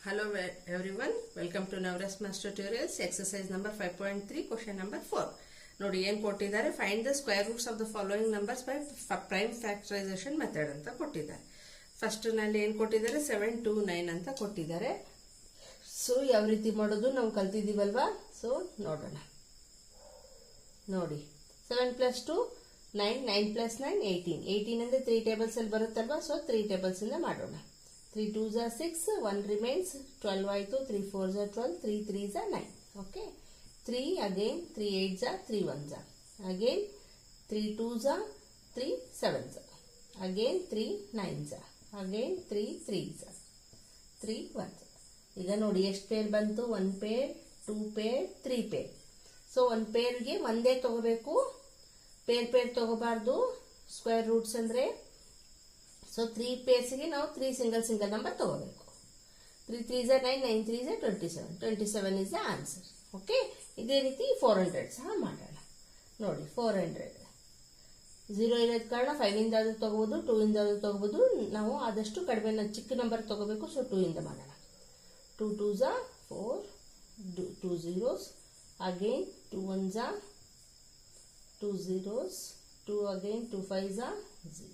Hello everyone, welcome to Navras Master Tutorials, exercise number 5.3, question number 4. ನೋಡಿ ಏನು ಕೊಟ್ಟಿದ್ದಾರೆ, find the square roots of the following numbers by prime factorization method ಅಂತ ಕೊಟ್ಟಿದ್ದಾರೆ. First ನಲ್ಲಿ ಏನು ಕೊಟ್ಟಿದ್ದಾರೆ, 7, 2, 9 ಅಂತ ಕೊಟ್ಟಿದ್ದಾರೆ. ಸೊ ಯಾವ ರೀತಿ ಮಾಡೋದು ನಾವು ಕಲ್ತಿದ್ದೀವಲ್ವಾ. ಸೊ ನೋಡೋಣ. ನೋಡಿ 7 plus 2 9, 9 plus 9 18. 18 ಅಂದ್ರೆ 3 ಟೇಬಲ್ಸ್ ಅಲ್ಲಿ ಬರುತ್ತಲ್ವಾ. ಸೊ 3 ಟೇಬಲ್ಸ್ ಇಂದ ಮಾಡೋಣ. 3 2s are 6, 1 remains, 12 ಆಯಿತು, 3 4s are 12, 3 3s are 9. Okay, 3 again, 3 8s are, 3 1s are, again 3 2s are, 3 7s are, again 3 9s are, again 3 3s are, 3 1s are. ಈಗ ನೋಡಿ ಎಷ್ಟು pair ಬಂತು, 1 pair, 2 pair, 3 peer. So 1 ಪೇರ್ಗೆ ಒಂದೇ ತಗೋಬೇಕು, peer ತಗೋಬಾರ್ದು. Square roots ಅಂದ್ರೆ so 3 ಪೇರ್ಸ್ಗೆ ನಾವು 3 single number ತಗೋಬೇಕು. 3 3s are 9, 9 3s are 27. 27 is the answer. Okay, ಇದೇ ರೀತಿ 400 ಸಹ ಮಾಡೋಣ. ನೋಡಿ 400 0 ಇರೋದ್ ಕಾರಣ 5 ಇಂದ ಆದ್ರೂ ತಗೋಬಹುದು, 2 ಇಂದ ಆದ್ರೂ ತಗೋಬಹುದು. ನಾವು ಆದಷ್ಟು ಕಡಿಮೆ ಚಿಕ್ಕ ನಂಬರ್ ತಗೋಬೇಕು. ಸೊ 2 ಇಂದ ಮಾಡೋಣ. 2 2s are 4, 2 zeros, again 2 1s are, 2 zeros, 2 again 2 5s are 0,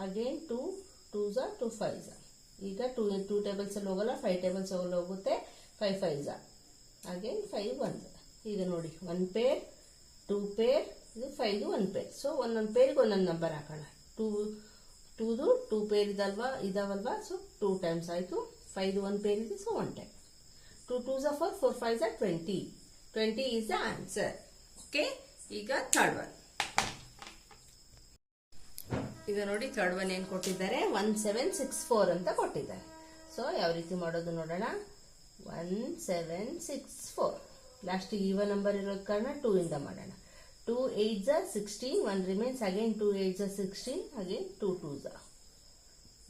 again 2 2s are, 2 5s are. ಈಗ 2 ಟೇಬಲ್ಸ್ ಅಲ್ಲಿ ಹೋಗಲ್ಲ, 5 ಟೇಬಲ್ಸ್ ಅಲ್ಲಿ ಹೋಗುತ್ತೆ. 5 5s are, again 5 1s are. ಈಗ ನೋಡಿ 1 ಪೇರ್, 2 ಪೇರ್, ಇದು 5 1 ಪೇರ್. ಸೊ ಒಂದೊಂದು ಪೇರ್ಗೆ ಒಂದೊಂದು ನಂಬರ್ ಹಾಕೋಣ. 2 ಪೇರ್ ಇದಾವಲ್ವಾ. ಸೊ 2 ಟೈಮ್ಸ್ ಆಯ್ತು. 5 1 ಪೇರ್ ಇದೆ, so 1 time. 2 2s are 4, 4 5s are 20. 20 is the answer. Okay, ಈಗ ಥರ್ಡ್ ಒನ್. ಈಗ ನೋಡಿ ಥರ್ಡ್ ಒನ್ ಏನ್ ಕೊಟ್ಟಿದ್ದಾರೆ, 1764 ಅಂತ ಕೊಟ್ಟಿದ್ದಾರೆ. ಸೊ ಯಾವ ರೀತಿ ಮಾಡೋದು ನೋಡೋಣ. 1764 ಲಾಸ್ಟ್ ಈವನ್ ನಂಬರ್ ಇರೋದ್ ಕಾರಣ 2 ಇಂದ ಮಾಡೋಣ. 2 8s are 16, 1 remains, again 2 8s are 16, again 2 2s are,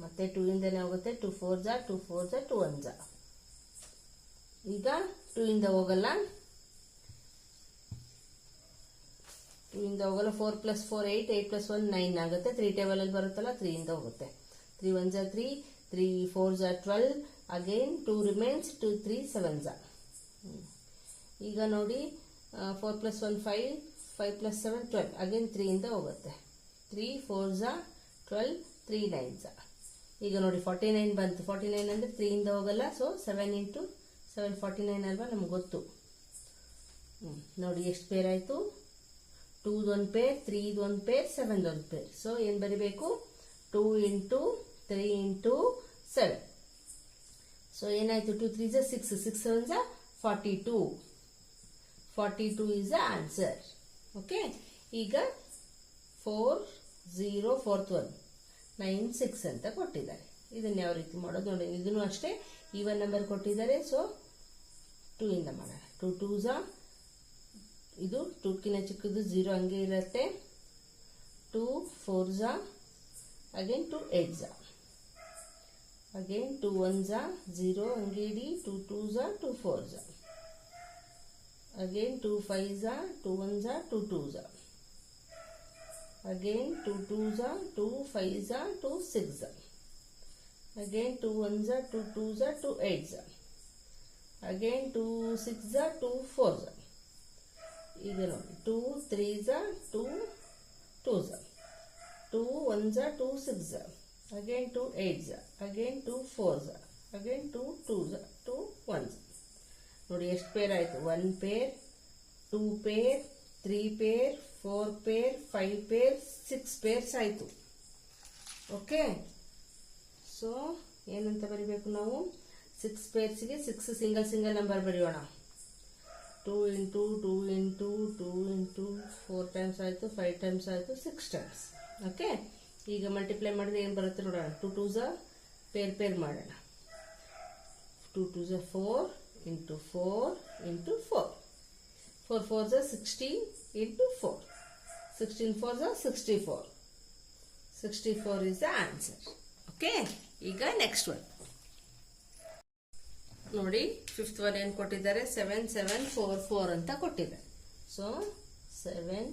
ಮತ್ತೆ 2 ಇಂದನೇ ಹೋಗುತ್ತೆ. 2 4s are, 2 4s are, 2 1s are. ಈಗ 2 ಇಂದ ಹೋಗಲ್ಲ, 4 plus 4 8, 8 plus 1 9 ಆಗುತ್ತೆ. 3 ಟೇಬಲ್ ಅಲ್ಲಿ ಬರುತ್ತಲ್ಲ, 3 ಇಂದ ಹೋಗುತ್ತೆ. 3 1s are 3, 3 4s are 12, again 2 remains, 2 3 7s are. ಈಗ ನೋಡಿ 4 plus 1 5, 5 plus 7 12, again 3 ಇಂದ ಹೋಗುತ್ತೆ. 3 4s are 12, 3 9s are. ಈಗ ನೋಡಿ 49 ಬಂತು. 49 ಅಂದ್ರೆ 3 ಇಂದ ಹೋಗಲ್ಲ. ಸೊ 7 into 7 49 ಅಲ್ವಾ, ನಮ್ಗೆ ಗೊತ್ತು. ನೋಡಿ ಎಷ್ಟು ಪೇರ್ ಆಯ್ತು. 2 1 ಪೇರ್, 3 1 ಪೇರ್, 7 1 ಪೇರ್. ಸೊ ಏನ್ ಬರಿಬೇಕು, 2 into 3 into 7. ಸೊ ಏನಾಯ್ತು, 2 3s are 6, 6 7s are 42. 42 is the answer. Okay, ಈಗ 4 0 4th one 9 6 ಅಂತ ಕೊಟ್ಟಿದ್ದಾರೆ. ಇದನ್ನ ಯಾವ ರೀತಿ ಮಾಡೋದು ನೋಡಿ. ಇದನ್ನು ಅಷ್ಟೇ ಈವನ್ ನಂಬರ್ ಕೊಟ್ಟಿದ್ದಾರೆ. ಸೊ 2 ಇಂದ ಮಾಡೋಣ. 2 2s are, ಇದು 2 ಕಿನ್ನ ಚಿಕ್ಕದು 0 ಹಂಗೆ ಇರುತ್ತೆ. 2 4s are, again 2 8s are, again 2 1s are 0 ಹಂಗೆ ಇಡಿ. 2 2s are, 2 4s are, again 2 5s are, 2 1s are, 2 2s are, again 2 2s are, 2 5s are, 2 6s are, again 2 1s are, 2 2s are, 2 8s are, again 2 6s are, 2 4s are. ಈಗ ನೋಡಿ 2 3s are, 2 2s are, 2 1s are, 2 6s are, again 2 8s are, again 2 4s are, again 2 2s are, 2 1s are. ನೋಡಿ ಎಷ್ಟು pair ಆಯ್ತು. 1 pair, 2 pair, 3 pair, 4 pair, 5 pair, 6 pairs ಆಯ್ತು. Okay, so ಏನಂತ ಬರಿಬೇಕು ನಾವು, 6 ಪೇರ್ಸ್ಗೆ 6 single number ಬರೆಯೋಣ. 2 into 2 into 2 into 4 ಟೈಮ್ಸ್ ಆಯಿತು, 5 times ಆಯಿತು, 6 ಟೈಮ್ಸ್. ಓಕೆ, ಈಗ ಮಲ್ಟಿಪ್ಲೈ ಮಾಡಿದ್ರೆ ಏನು ಬರುತ್ತೆ ನೋಡೋಣ. 2 2s are ಪೇರ್ ಮಾಡೋಣ. 2 2s are 4 into 4 into 4. 4 4s are 16 into 4. 16 4s are 64. 64 is the answer. Okay, ಈಗ ನೆಕ್ಸ್ಟ್ ಒನ್ ನೋಡಿ. 5th ಒನ್ ಏನು ಕೊಟ್ಟಿದ್ದಾರೆ, 7 7 4 4 ಅಂತ ಕೊಟ್ಟಿದ್ದಾರೆ. ಸೊ 7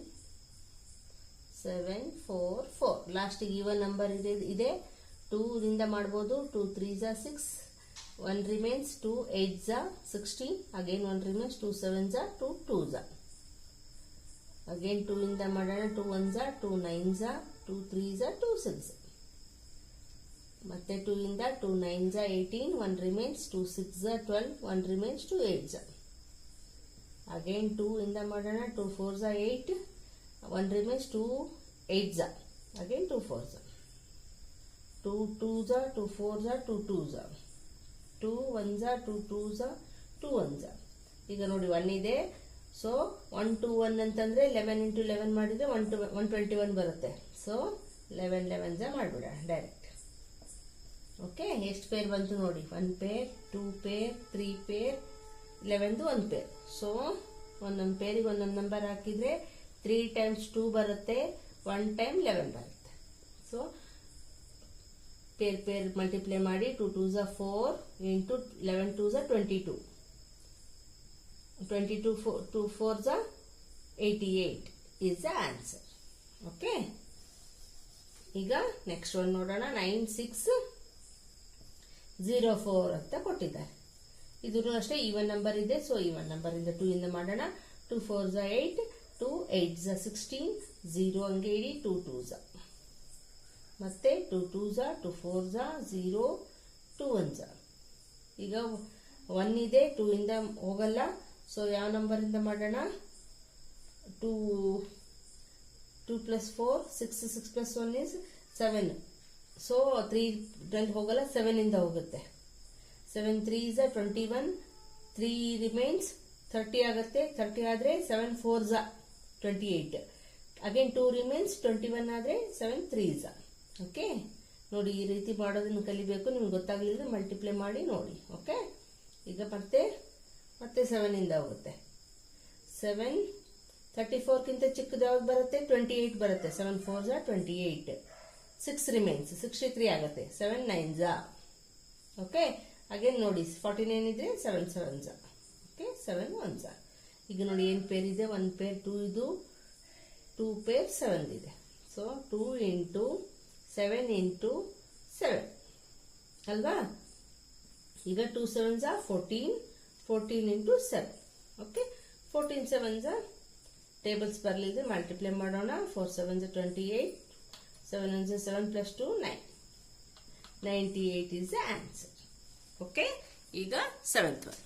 7 4 4 ಲಾಸ್ಟ್ ಈವನ್ ನಂಬರ್ ಇದೆ. 2 ರಿಂದ ಮಾಡ್ಬೋದು. 2 3s are 6, 1 remains, 2 8s are 16, again 1 remains, 2 7s are 2 2s are. Again 2 in the madana, 2 1s are 2 9s are 2 3s are 2 6. Matte 2 in the 2 9s are 18, 1 remains, 2 6s are 12, 1 remains, 2 8s are. Again 2 in the madana, 2 4s are 8, 1 remains, 2 8s are. Again 2 4s are. 2 2s are, 2 4s are, 2 2s are. 2 1s are, 2 2s are, 2 1s are. ಈಗ ನೋಡಿ 1 ಇದೆ. So 1 2 1 ಅಂತಂದ್ರೆ 11 into 11 ಮಾಡಿದ್ರೆ 121 ಬರುತ್ತೆ. So 11 11s ಮಾಡ್ಬಿಡ direct. Okay, ಎಷ್ಟು pair ಬಂತು ನೋಡಿ. 1 ಪೇರ್, 2 ಪೇರ್, 3 ಪೇರ್, 11ದು 1 ಪೇರ್. ಸೊ ಒಂದೊಂದು ಪೇರಿಗೆ ಒಂದೊಂದು ನಂಬರ್ ಹಾಕಿದ್ರೆ 3 times 2 ಬರುತ್ತೆ, 1 time 11 ಬರುತ್ತೆ. ಸೊ ಪೇರ್ ಮಲ್ಟಿಪ್ಲೈ ಮಾಡಿ 2 2s are 4 into 11 2s are 22. 22 2 4s are 88 is the answer. Okay, ಈಗ ನೆಕ್ಸ್ಟ್ ಒನ್ ನೋಡೋಣ. 9604 ಅಂತ ಕೊಟ್ಟಿದ್ದಾರೆ. ಇದು ಅಷ್ಟೇ ಈವನ್ ನಂಬರ್ ಇದೆ. ಸೊ ಈವನ್ ನಂಬರ್ ಇಂದ 2 ಇಂದ ಮಾಡೋಣ. 2 4s are 8, 2 8s are 16, 0 ಹಂಗೆ ಇಡಿ, 2 2s are. ಮತ್ತೆ 2 2s are, 2 4s are, 0 2 1s are. ಈಗ 1 ಇದೆ, 2 ಇಂದ ಹೋಗಲ್ಲ. ಸೊ ಯಾವ ನಂಬರ್ ಇಂದ ಮಾಡೋಣ? 2 plus 4 6, 6 plus 1 is 7. ಸೊ 3 ರಲ್ಲಿ ಹೋಗಲ್ಲ, 7 ಇಂದ ಹೋಗುತ್ತೆ. 7 3s are 21, 3 remains 30 ಆಗುತ್ತೆ. 30 ಆದ್ರೆ 7 4s are 28. ಅಗೇನ್ 2 remains, 21 ಆದ್ರೆ 7 3s are. ಓಕೆ, ನೋಡಿ ಈ ರೀತಿ ಮಾಡೋದನ್ನು ಕಲಿಬೇಕು. ನಿಮ್ಗೆ ಗೊತ್ತಾಗಲಿಲ್ಲ ಮಲ್ಟಿಪ್ಲೈ ಮಾಡಿ ನೋಡಿ. ಓಕೆ, ಈಗ ಮತ್ತೆ 7 ಇಂದ ಹೋಗುತ್ತೆ. 7 34ಕ್ಕಿಂತ ಚಿಕ್ಕದು ಯಾವ್ದು ಬರುತ್ತೆ? 28 ಬರುತ್ತೆ. 7 4s are 28. 6 remains, 63 ಆಗುತ್ತೆ. 7 9s are. ಓಕೆ, ಅಗೇನ್ ನೋಡಿ 49 ಇದ್ರೆ 7 7s are. Okay, 7 1s are. ಈಗ ನೋಡಿ ಏನು ಪೇರ್ ಇದೆ? 1 ಪೇರ್ 2 ಇದು, 2 ಪೇರ್ 7 ಇದೆ. ಸೊ 2 into 7 into 7 ಅಲ್ವಾ? ಈಗ 2 7s are 14, 14 into 7. Okay, 14 7s are tables ಬರಲಿದೆ, ಮಲ್ಟಿಪ್ಲೈ ಮಾಡೋಣ. 4 7s are 28, 7 1s are 7 plus 2 9. 98 is the answer. Okay, ಈಗ 7th one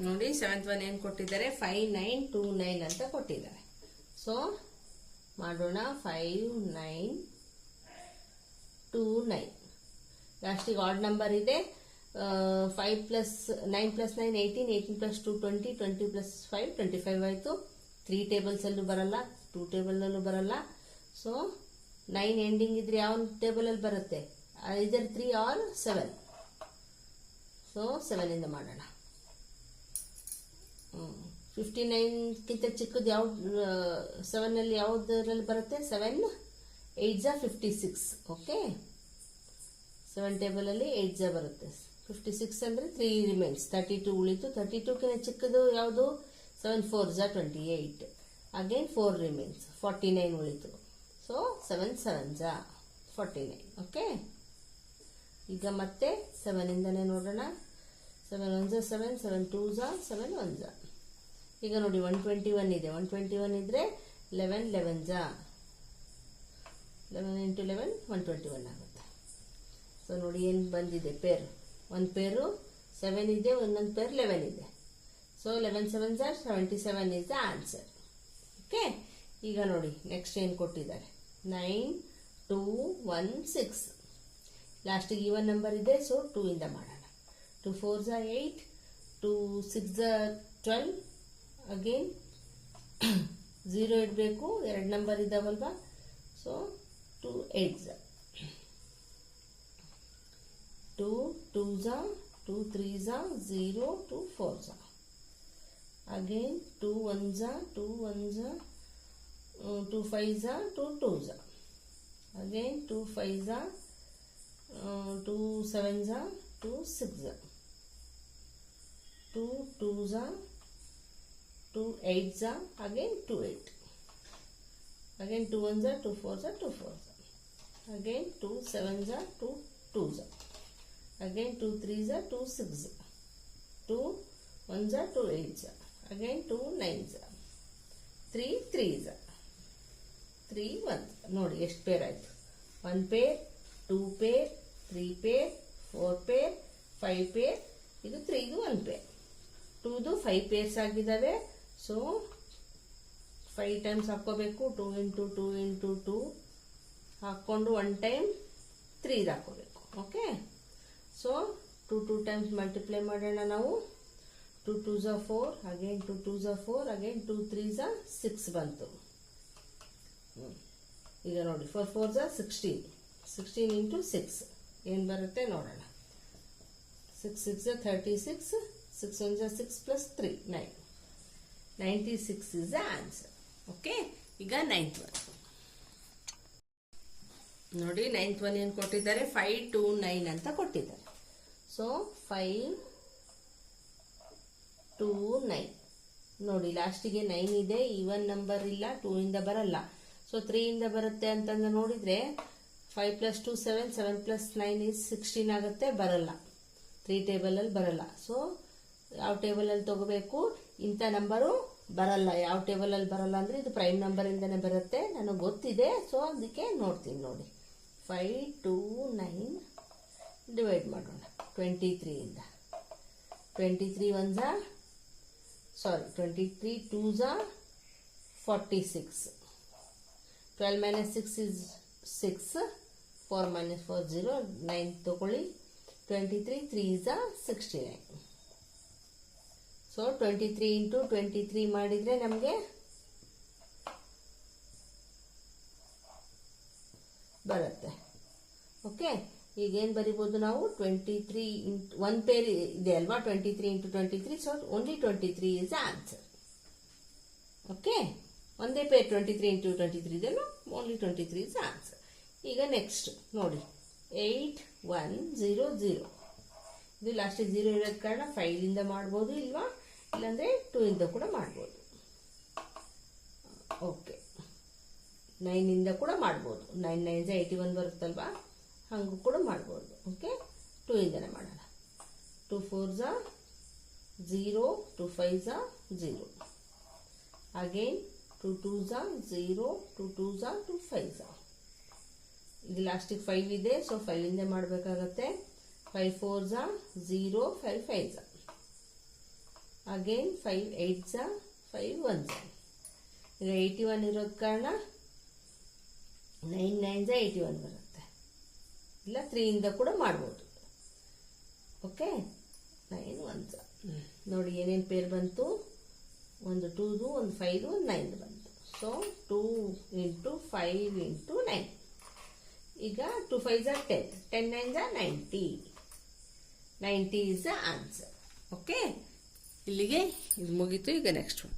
ನೋಡಿ. 7th one ಏನು ಕೊಟ್ಟಿದ್ದಾರೆ? 5 9 2 9 ಅಂತ ಕೊಟ್ಟಿದ್ದಾರೆ. ಸೊ ಮಾಡೋಣ. 5 9 2 9. ಲಾಸ್ಟಿಗೆ ಆಡ್ ನಂಬರ್ ಇದೆ. 5 plus 9 plus 9 18, 18 plus 2 20, 20 plus 5 25 ಆಯಿತು. 3 ಟೇಬಲ್ಸ್ ಅಲ್ಲೂ ಬರಲ್ಲ, 2 ಟೇಬಲ್ ಅಲ್ಲೂ ಬರಲ್ಲ. ಸೊ 9 ಎಂಡಿಂಗ್ ಇದ್ರೆ ಯಾವ ಟೇಬಲ್ ಅಲ್ಲಿ ಬರುತ್ತೆ? ಇದರ್ 3 ಆರ್ 7. ಸೊ 7 ಇಂದ ಮಾಡೋಣ. 59ಕ್ಕಿಂತ ಚಿಕ್ಕದು ಯಾವ್ದು? 7 ಅಲ್ಲಿ ಯಾವುದರಲ್ಲಿ ಬರುತ್ತೆ? 7 8s are 56. ಓಕೆ, 7 ಟೇಬಲ್ ಅಲ್ಲಿ 8s ಬರುತ್ತೆ. 56 ಅಂದ್ರೆ 3 remains, 32 ಉಳಿತು. 32ಕ್ಕಿಂತ ಚಿಕ್ಕದು ಯಾವುದು? 7 4s are 28. ಅಗೇನ್ 4 remains, 49 ಉಳಿತು. So 7 7s are 49. ಓಕೆ, ಈಗ ಮತ್ತೆ 7 ಇಂದನೇ ನೋಡೋಣ. 7 1s are 7, 7 2s are 7 1s are. ಈಗ ನೋಡಿ 121 ಇದೆ. 121 ಇದ್ರೆ 11 11s are. 11 into 11 121 ಆಗುತ್ತೆ. ಸೊ ನೋಡಿ ಏನು ಬಂದಿದೆ ಪೇರ್. ಒಂದು ಪೇರು 7 ಇದೆ, ಒಂದೊಂದು ಪೇರ್ 11 ಇದೆ. So 11 7s are 77 is the answer. Okay, ಈಗ ನೋಡಿ ನೆಕ್ಸ್ಟ್ ಏನು ಕೊಟ್ಟಿದ್ದಾರೆ? 9 2 1 6. ಲಾಸ್ಟಿಗೆ ಈವನ್ ನಂಬರ್ ಇದೆ. ಸೊ 2 ಇಂದ ಮಾಡೋಣ. 2 4s are 8, 2 6s are 12. Again 0 ಇಡಬೇಕು, 2 ನಂಬರ್ ಇದ್ದಾವಲ್ವಾ? So 2 8s are. 2 2s are, 2 3s are, 0 2 4s are. Again 2 1s are, 2 1s are, 2 5s are, 2 2s are. Again 2 5s are, 2 7s are, 2 6s are. 2 2s are, 2 8s are, again 2 8. Again 2 1s are, 2 4s are, 2 4s are. Again 2 7s are, 2 2s are. again 2 3s are 2 6, 2 1s are 2 8s, again 2 9s, 3 3s, 3 1s. ನೋಡಿ ಎಷ್ಟು pair ಆಯಿತು. 1 pair, 2 pair, 3 pair, 4 pair, 5 pair, ಇದು 3 ಇದು 1 pair. 2ದು 5 pairs ಆಗಿದ್ದಾವೆ. So 5 times ಹಾಕ್ಕೋಬೇಕು. 2 into 2 into 2 ಹಾಕ್ಕೊಂಡು 1 time 3 ಹಾಕ್ಕೋಬೇಕು. ಓಕೆ, ಸೊ 2 ಟೈಮ್ಸ್ ಮಲ್ಟಿಪ್ಲೈ ಮಾಡೋಣ ನಾವು. 2 2s are 4, again 2 2s are 4, again 2 3s are 6 ಬಂತು. ಈಗ ನೋಡಿ 4 4s are 16, 16 ಇಂಟು 6 ಏನು ಬರುತ್ತೆ ನೋಡೋಣ. 6 6 are 36, 6 1s are 6 plus 3 9, 96 is the answer. Okay, ಈಗ 9th one ನೋಡಿ. 9th one ಏನು ಕೊಟ್ಟಿದ್ದಾರೆ? 5 2 9 ಅಂತ ಕೊಟ್ಟಿದ್ದಾರೆ. ಸೊ 5 2 9 ನೋಡಿ, ಲಾಸ್ಟಿಗೆ 9 ಇದೆ, ಈವನ್ ನಂಬರ್ ಇಲ್ಲ, 2 ಇಂದ ಬರಲ್ಲ. ಸೊ 3 ಇಂದ ಬರುತ್ತೆ ಅಂತಂದು ನೋಡಿದ್ರೆ 5 + 2 7, 7 + 9 is 16 ಆಗುತ್ತೆ, ಬರಲ್ಲ. 3 ಟೇಬಲಲ್ಲಿ ಬರಲ್ಲ. ಸೊ ಯಾವ ಟೇಬಲಲ್ಲಿ ತಗೋಬೇಕು? ಇಂಥ ನಂಬರು ಬರಲ್ಲ. ಯಾವ ಟೇಬಲಲ್ಲಿ ಬರಲ್ಲ ಅಂದರೆ ಇದು ಪ್ರೈಮ್ ನಂಬರಿಂದನೇ ಬರುತ್ತೆ, ನನಗೆ ಗೊತ್ತಿದೆ. ಸೊ ಅದಕ್ಕೆ ನೋಡ್ತೀನಿ ನೋಡಿ. 5 2 9 ಡಿವೈಡ್ ಮಾಡೋಣ 23 ಇಂದ. 23 1s are 23 2s are 46. 12 minus 6 is 6. 4 minus 4 0. 9 ತಗೊಳ್ಳಿ. 23 3s are 69. ಸೊ 23 ಇಂಟು 23 ಮಾಡಿದರೆ ನಮಗೆ ಬರುತ್ತೆ. ಓಕೆ, ಈಗೇನು ಬರಿಬೋದು ನಾವು? 23 ಇಂಟು 1 ಪೇರ್ ಇದೆ ಅಲ್ವಾ, 23 into 23. So only 23 is the answer. Okay, ಒಂದೇ ಪೇರ್ 23 ಇಂಟು 23 ಇದೆಲ್ಲ, ಓನ್ಲಿ 23 is the answer. ಈಗ ನೆಕ್ಸ್ಟ್ ನೋಡಿ 8 1 0 0. ಇದು ಲಾಸ್ಟಿಗೆ 0 ಇರೋದ ಕಾರಣ 5 ಇಂದ ಮಾಡ್ಬೋದು, ಇಲ್ವಾ ಇಲ್ಲಾಂದರೆ 2 ಇಂದ ಕೂಡ ಮಾಡ್ಬೋದು. ಓಕೆ, 9 ಇಂದ ಕೂಡ ಮಾಡ್ಬೋದು. 9 9s 81 ಬರುತ್ತಲ್ವಾ, ಹಂಗೂ ಕೂಡ ಮಾಡ್ಬೋದು. ಓಕೆ, 2 ಇಂದನೇ ಮಾಡೋಣ. 2 4s are 0, 2 5s are 0, again 2 2s are 0, 2 2s are 2 5s are. ಇದು ಲಾಸ್ಟಿಗೆ 5 ಇದೆ, ಸೊ 5 ಇಂದ ಮಾಡಬೇಕಾಗತ್ತೆ. 5 4s are 0, 5 5s are, again 5 8s are 5 1s are. ಈಗ 81 ಇರೋದ ಕಾರಣ 9 9s 81 ಬರುತ್ತೆ, ಇಲ್ಲ 3 ಇಂದ ಕೂಡ ಮಾಡ್ಬೋದು. ಓಕೆ, 9 1s ನೋಡಿ ಏನೇನು ಪೇರ್ ಬಂತು? ಒಂದು 2ದು, ಒಂದು 5ದು, ಒಂದು 9ದು ಬಂತು. So 2 into 5 into 9. ಈಗ 2 5s are 10, 10 9s are 90. 90 is the answer. Okay, ಇಲ್ಲಿಗೆ ಇದು ಮುಗೀತು. ಈಗ ನೆಕ್ಸ್ಟ್ ಒನ್.